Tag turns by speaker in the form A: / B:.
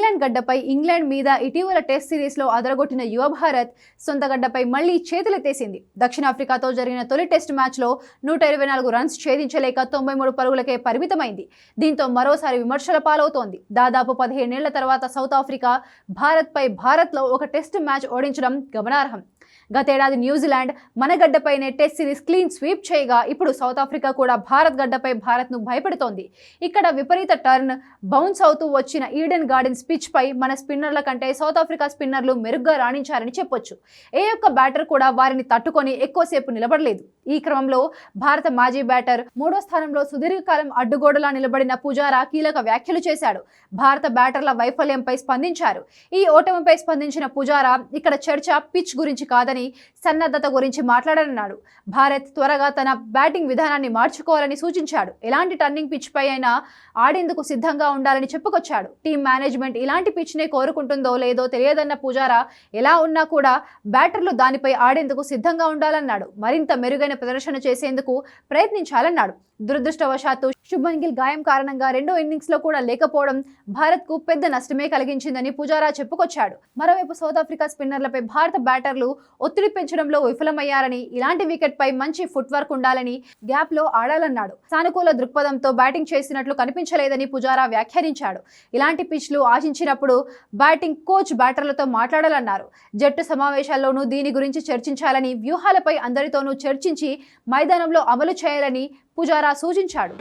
A: England గడ్డపై England మీద ఇటీవల టెస్ట్ సిరీస్లో అదరగొట్టిన యువ భారత్ సొంత గడ్డపై మళ్లీ చేతులెత్తేసింది. దక్షిణాఫ్రికాతో జరిగిన తొలి టెస్ట్ మ్యాచ్లో 124 రన్స్ ఛేదించలేక 93 పరుగులకే పరిమితమైంది. దీంతో మరోసారి విమర్శల పాలవుతోంది. దాదాపు 15 ఏళ్ల తర్వాత సౌత్ ఆఫ్రికా భారత్లో ఒక టెస్ట్ మ్యాచ్ ఓడించడం గమనార్హం. గతేడాది న్యూజిలాండ్ మన గడ్డపైనే టెస్ట్ సిరీస్ క్లీన్ స్వీప్ చేయగా ఇప్పుడు సౌత్ ఆఫ్రికా కూడా భారత్ గడ్డపై భారత్ను భయపెడుతోంది. ఇక్కడ విపరీత టర్న్ బౌన్స్ అవుతూ వచ్చిన ఈడెన్ గార్డెన్స్ పిచ్ పై మన స్పిన్నర్ల కంటే సౌత్ ఆఫ్రికా స్పిన్నర్లు మెరుగ్గా రాణించారని చెప్పొచ్చు. ఏ ఒక్క బ్యాటర్ కూడా వారిని తట్టుకొని ఎక్కువసేపు నిలబడలేదు. ఈ క్రమంలో భారత మాజీ బ్యాటర్ 3వ స్థానంలో సుదీర్ఘకాలం అడ్డుగోడలా నిలబడిన పుజారా కీలక వ్యాఖ్యలు చేశాడు. భారత బ్యాటర్ల వైఫల్యంపై స్పందించారు. ఈ ఓటమిపై స్పందించిన పుజారా ఇక్కడ చర్చ పిచ్ గురించి కాదని సన్నద్ధత గురించి మాట్లాడనున్నాడు. భారత్ త్వరగా తన బ్యాటింగ్ విధానాన్ని మార్చుకోవాలని సూచించాడు. ఎలాంటి టర్నింగ్ పిచ్ పై అయినా ఆడేందుకు సిద్ధంగా ఉండాలని చెప్పుకొచ్చాడు. టీం మేనేజ్మెంట్ ఇలాంటి పిచ్ నే కోరుకుంటుందో లేదో తెలియదన్న పుజారా ఎలా ఉన్నా కూడా బ్యాటర్లు దానిపై ఆడేందుకు సిద్ధంగా ఉండాలన్నాడు. మరింత మెరుగైన ప్రదర్శన చేసేందుకు ప్రయత్నించాలన్నాడు. దురదృష్టవశాత్తు శుభ్మన్ గిల్ గాయం కారణంగా రెండో ఇన్నింగ్స్ లో కూడా లేకపోవడం భారత్ కు పెద్ద నష్టమే కలిగించిందని పుజారా చెప్పుకొచ్చాడు. మరోవైపు సౌత్ ఆఫ్రికా స్పిన్నర్లపై భారత బ్యాటర్లు ఒత్తిడి పెంచడంలో విఫలమయ్యారని, ఇలాంటి వికెట్ పై మంచి ఫుట్ వర్క్ ఉండాలని, గ్యాప్ లో ఆడాలన్నాడు. సానుకూల దృక్పథంతో బ్యాటింగ్ చేసినట్లు కనిపించలేదని పుజారా వ్యాఖ్యానించాడు. ఇలాంటి పిచ్లు ఆశించినప్పుడు బ్యాటింగ్ కోచ్ బ్యాటర్లతో మాట్లాడాలన్నారు. జట్టు సమావేశాల్లోనూ దీని గురించి చర్చించాలని, వ్యూహాలపై అందరితోనూ చర్చించి మైదానంలో అమలు చేయాలని పుజారా సూచించాడు.